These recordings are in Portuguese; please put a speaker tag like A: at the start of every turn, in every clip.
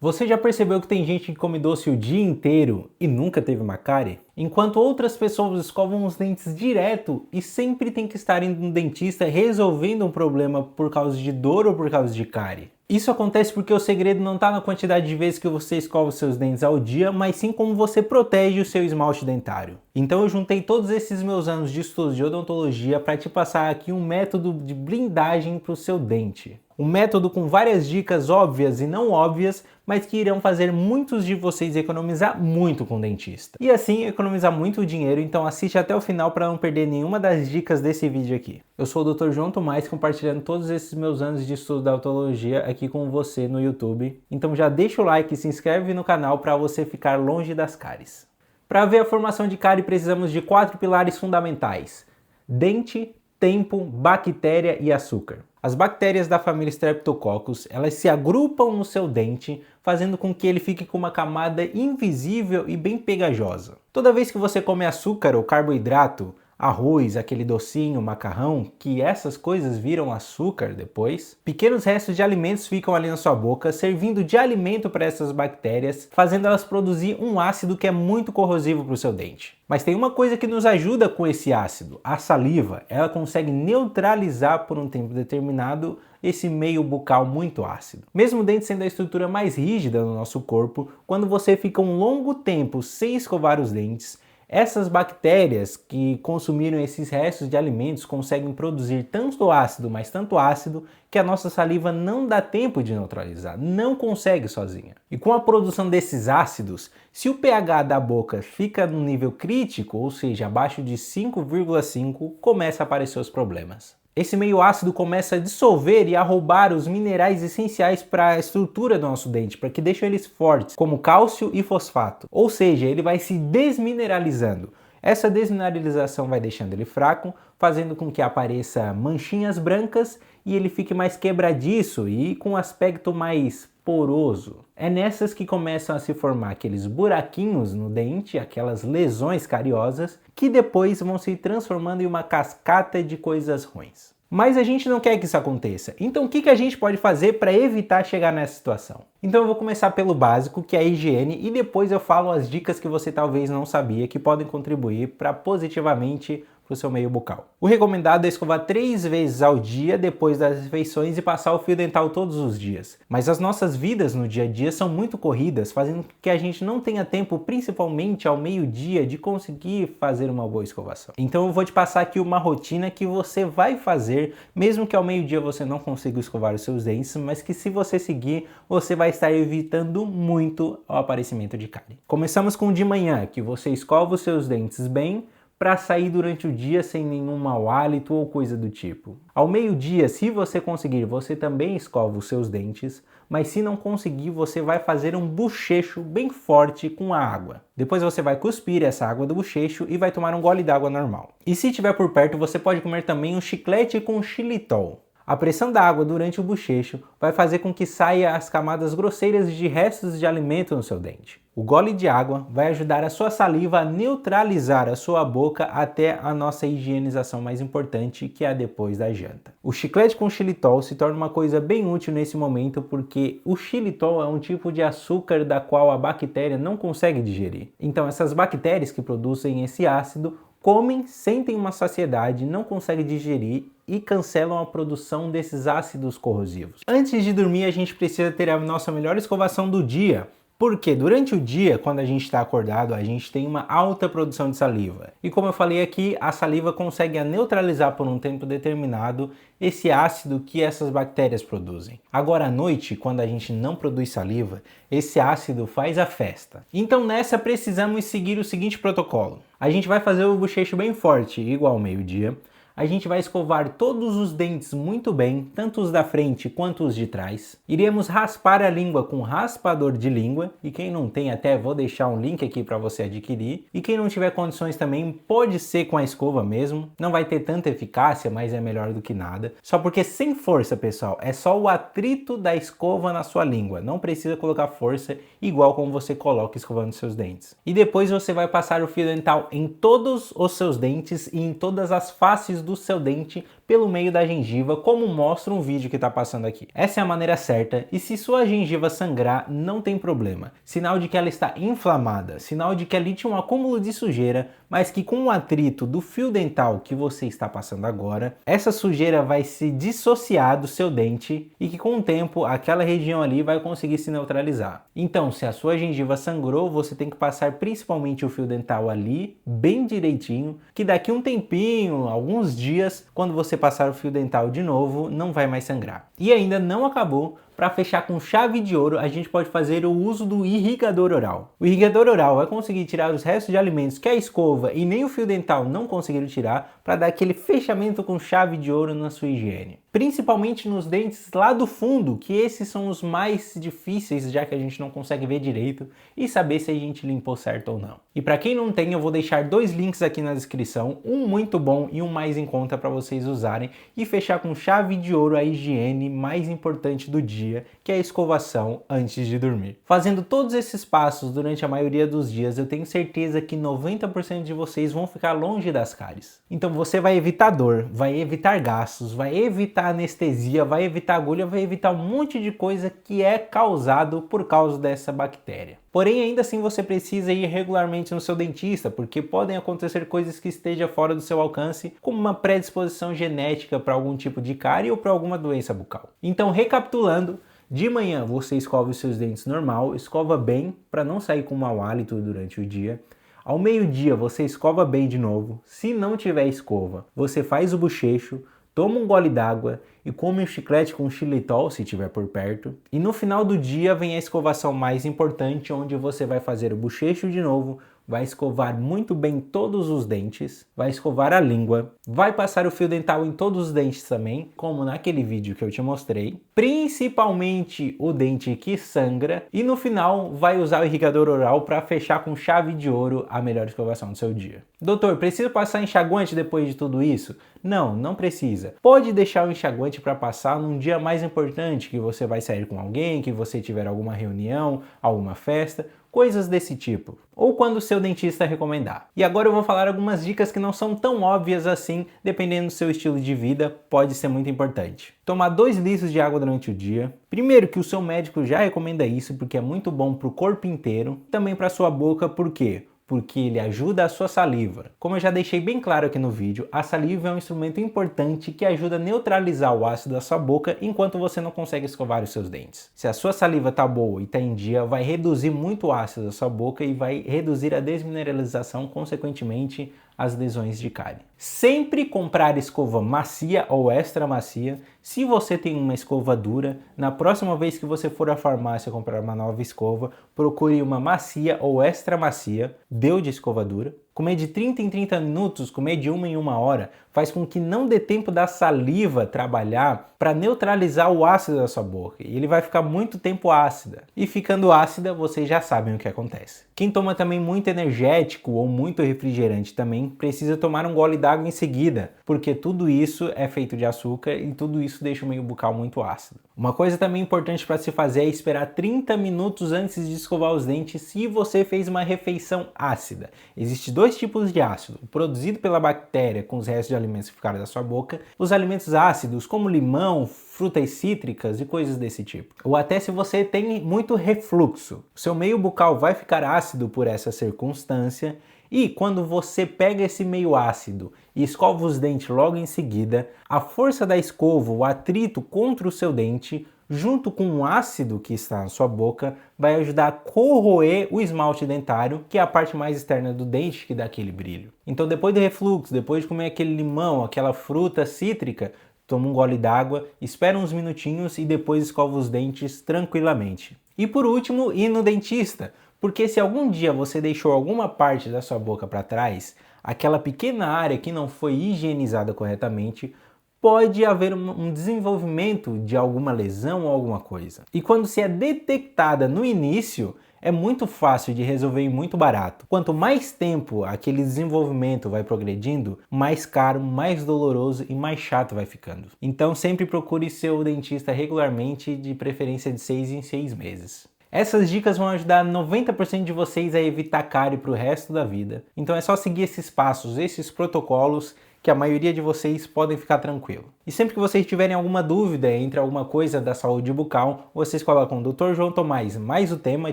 A: Você já percebeu que tem gente que come doce o dia inteiro e nunca teve uma cárie? Enquanto outras pessoas escovam os dentes direto e sempre tem que estar indo no dentista resolvendo um problema por causa de dor ou por causa de cárie. Isso acontece porque o segredo não está na quantidade de vezes que você escova os seus dentes ao dia, mas sim como você protege o seu esmalte dentário. Então eu juntei todos esses meus anos de estudos de odontologia para te passar aqui um método de blindagem para o seu dente. Um método com várias dicas óbvias e não óbvias, mas que irão fazer muitos de vocês economizar muito com o dentista. E assim economizar muito dinheiro, então assiste até o final para não perder nenhuma das dicas desse vídeo aqui. Eu sou o Dr. João Tomás, compartilhando todos esses meus anos de estudo da odontologia aqui com você no YouTube. Então já deixa o like e se inscreve no canal para você ficar longe das cáries. Para ver a formação de cárie precisamos de 4 pilares fundamentais: dente, tempo, bactéria e açúcar. As bactérias da família Streptococcus, elas se agrupam no seu dente, fazendo com que ele fique com uma camada invisível e bem pegajosa. Toda vez que você come açúcar ou carboidrato, arroz, aquele docinho, macarrão, que essas coisas viram açúcar depois, pequenos restos de alimentos ficam ali na sua boca, servindo de alimento para essas bactérias, fazendo elas produzir um ácido que é muito corrosivo para o seu dente. Mas tem uma coisa que nos ajuda com esse ácido, a saliva. Ela consegue neutralizar por um tempo determinado esse meio bucal muito ácido. Mesmo o dente sendo a estrutura mais rígida no nosso corpo, quando você fica um longo tempo sem escovar os dentes, essas bactérias que consumiram esses restos de alimentos conseguem produzir tanto ácido, mas tanto ácido, que a nossa saliva não dá tempo de neutralizar, não consegue sozinha. E com a produção desses ácidos, se o pH da boca fica no nível crítico, ou seja, abaixo de 5,5, começa a aparecer os problemas. Esse meio ácido começa a dissolver e a roubar os minerais essenciais para a estrutura do nosso dente, para que deixem eles fortes, como cálcio e fosfato. Ou seja, ele vai se desmineralizando. Essa desmineralização vai deixando ele fraco, fazendo com que apareça manchinhas brancas e ele fique mais quebradiço e com um aspecto mais poroso. É nessas que começam a se formar aqueles buraquinhos no dente, aquelas lesões cariosas, que depois vão se transformando em uma cascata de coisas ruins. Mas a gente não quer que isso aconteça. Então o que a gente pode fazer para evitar chegar nessa situação? Então eu vou começar pelo básico, que é a higiene, e depois eu falo as dicas que você talvez não sabia que podem contribuir para positivamente para o seu meio bucal. O recomendado é escovar 3 vezes ao dia depois das refeições e passar o fio dental todos os dias. Mas as nossas vidas no dia a dia são muito corridas, fazendo com que a gente não tenha tempo, principalmente ao meio-dia, de conseguir fazer uma boa escovação. Então eu vou te passar aqui uma rotina que você vai fazer, mesmo que ao meio-dia você não consiga escovar os seus dentes, mas que se você seguir, você vai estar evitando muito o aparecimento de cárie. Começamos com de manhã, que você escova os seus dentes bem, para sair durante o dia sem nenhum mau hálito ou coisa do tipo. Ao meio-dia, se você conseguir, você também escova os seus dentes, mas se não conseguir, você vai fazer um bochecho bem forte com a água. Depois você vai cuspir essa água do bochecho e vai tomar um gole d'água normal. E se tiver por perto, você pode comer também um chiclete com xilitol. A pressão da água durante o bochecho vai fazer com que saia as camadas grosseiras de restos de alimento no seu dente. O gole de água vai ajudar a sua saliva a neutralizar a sua boca até a nossa higienização mais importante, que é a depois da janta. O chiclete com xilitol se torna uma coisa bem útil nesse momento porque o xilitol é um tipo de açúcar da qual a bactéria não consegue digerir. Então essas bactérias que produzem esse ácido comem, sentem uma saciedade, não conseguem digerir e cancelam a produção desses ácidos corrosivos. Antes de dormir, a gente precisa ter a nossa melhor escovação do dia, porque durante o dia, quando a gente está acordado, a gente tem uma alta produção de saliva. E como eu falei aqui, a saliva consegue neutralizar por um tempo determinado esse ácido que essas bactérias produzem. Agora à noite, quando a gente não produz saliva, esse ácido faz a festa. Então nessa precisamos seguir o seguinte protocolo. A gente vai fazer o bochecho bem forte, igual ao meio-dia. A gente vai escovar todos os dentes muito bem, tanto os da frente quanto os de trás. Iremos raspar a língua com raspador de língua, e quem não tem até vou deixar um link aqui para você adquirir. E quem não tiver condições também pode ser com a escova mesmo, não vai ter tanta eficácia, mas é melhor do que nada. Só porque sem força, pessoal, é só o atrito da escova na sua língua, não precisa colocar força igual como você coloca escovando seus dentes. E depois você vai passar o fio dental em todos os seus dentes e em todas as faces do seu dente pelo meio da gengiva, como mostra um vídeo que está passando aqui. Essa é a maneira certa, e se sua gengiva sangrar, não tem problema. Sinal de que ela está inflamada, sinal de que ali tinha um acúmulo de sujeira, mas que com o atrito do fio dental que você está passando agora, essa sujeira vai se dissociar do seu dente e que com o tempo aquela região ali vai conseguir se neutralizar. Então, se a sua gengiva sangrou, você tem que passar principalmente o fio dental ali, bem direitinho, que daqui um tempinho, alguns dias, quando você passar o fio dental de novo, não vai mais sangrar. E ainda não acabou. Para fechar com chave de ouro, a gente pode fazer o uso do irrigador oral. O irrigador oral vai conseguir tirar os restos de alimentos que a escova e nem o fio dental não conseguiram tirar, para dar aquele fechamento com chave de ouro na sua higiene. Principalmente nos dentes lá do fundo, que esses são os mais difíceis, já que a gente não consegue ver direito e saber se a gente limpou certo ou não. E para quem não tem, eu vou deixar 2 links aqui na descrição, um muito bom e um mais em conta para vocês usarem e fechar com chave de ouro a higiene mais importante do dia, que é a escovação antes de dormir. Fazendo todos esses passos durante a maioria dos dias, eu tenho certeza que 90% de vocês vão ficar longe das cáries. Então você vai evitar dor, vai evitar gastos, vai evitar anestesia, vai evitar agulha, vai evitar um monte de coisa que é causado por causa dessa bactéria. Porém, ainda assim você precisa ir regularmente no seu dentista, porque podem acontecer coisas que estejam fora do seu alcance, como uma predisposição genética para algum tipo de cárie ou para alguma doença bucal. Então, recapitulando, de manhã você escova os seus dentes normal, escova bem para não sair com mau hálito durante o dia. Ao meio-dia você escova bem de novo. Se não tiver escova, você faz o bochecho, toma um gole d'água e come um chiclete com xilitol se tiver por perto. E no final do dia vem a escovação mais importante, onde você vai fazer o bochecho de novo, vai escovar muito bem todos os dentes, vai escovar a língua, vai passar o fio dental em todos os dentes também, como naquele vídeo que eu te mostrei, principalmente o dente que sangra, e no final vai usar o irrigador oral para fechar com chave de ouro a melhor escovação do seu dia. Doutor, preciso passar enxaguante depois de tudo isso? Não, não precisa. Pode deixar o enxaguante para passar num dia mais importante, que você vai sair com alguém, que você tiver alguma reunião, alguma festa, coisas desse tipo, ou quando o seu dentista recomendar. E agora eu vou falar algumas dicas que não são tão óbvias assim, dependendo do seu estilo de vida, pode ser muito importante. Tomar 2 litros de água durante o dia. Primeiro que o seu médico já recomenda isso, porque é muito bom para o corpo inteiro, também para a sua boca, por quê? Porque ele ajuda a sua saliva. Como eu já deixei bem claro aqui no vídeo, a saliva é um instrumento importante que ajuda a neutralizar o ácido da sua boca enquanto você não consegue escovar os seus dentes. Se a sua saliva tá boa e tá em dia, vai reduzir muito o ácido da sua boca e vai reduzir a desmineralização, consequentemente, as lesões de cárie. Sempre comprar escova macia ou extra macia. Se você tem uma escova dura, na próxima vez que você for à farmácia comprar uma nova escova, procure uma macia ou extra macia, deu de escova dura. Comer de 30 em 30 minutos, comer de 1 em 1 hora, faz com que não dê tempo da saliva trabalhar para neutralizar o ácido da sua boca. E ele vai ficar muito tempo ácida. E ficando ácida, vocês já sabem o que acontece. Quem toma também muito energético ou muito refrigerante também precisa tomar um gole d'água em seguida, porque tudo isso é feito de açúcar e tudo isso deixa o meio bucal muito ácido. Uma coisa também importante para se fazer é esperar 30 minutos antes de escovar os dentes se você fez uma refeição ácida. Existem 2 tipos de ácido, o produzido pela bactéria com os restos de alimentos que ficaram da sua boca, os alimentos ácidos como limão, frutas cítricas e coisas desse tipo. Ou até se você tem muito refluxo, o seu meio bucal vai ficar ácido por essa circunstância. E quando você pega esse meio ácido e escova os dentes logo em seguida, a força da escova, o atrito contra o seu dente, junto com o ácido que está na sua boca, vai ajudar a corroer o esmalte dentário, que é a parte mais externa do dente que dá aquele brilho. Então depois do refluxo, depois de comer aquele limão, aquela fruta cítrica, toma um gole d'água, espera uns minutinhos e depois escova os dentes tranquilamente. E por último, ir no dentista. Porque se algum dia você deixou alguma parte da sua boca para trás, aquela pequena área que não foi higienizada corretamente, pode haver um desenvolvimento de alguma lesão ou alguma coisa. E quando se é detectada no início, é muito fácil de resolver e muito barato. Quanto mais tempo aquele desenvolvimento vai progredindo, mais caro, mais doloroso e mais chato vai ficando. Então sempre procure seu dentista regularmente, de preferência de 6 em 6 meses. Essas dicas vão ajudar 90% de vocês a evitar cárie para o resto da vida. Então é só seguir esses passos, esses protocolos, que a maioria de vocês podem ficar tranquilo. E sempre que vocês tiverem alguma dúvida entre alguma coisa da saúde bucal, vocês colocam Dr. João Tomás mais o tema,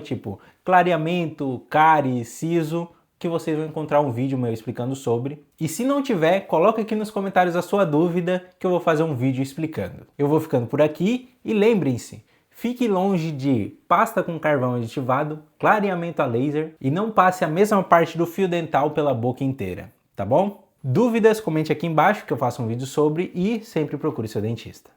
A: tipo clareamento, cárie, siso, que vocês vão encontrar um vídeo meu explicando sobre. E se não tiver, coloca aqui nos comentários a sua dúvida que eu vou fazer um vídeo explicando. Eu vou ficando por aqui e lembrem-se, fique longe de pasta com carvão aditivado, clareamento a laser e não passe a mesma parte do fio dental pela boca inteira, tá bom? Dúvidas, comente aqui embaixo que eu faço um vídeo sobre e sempre procure seu dentista.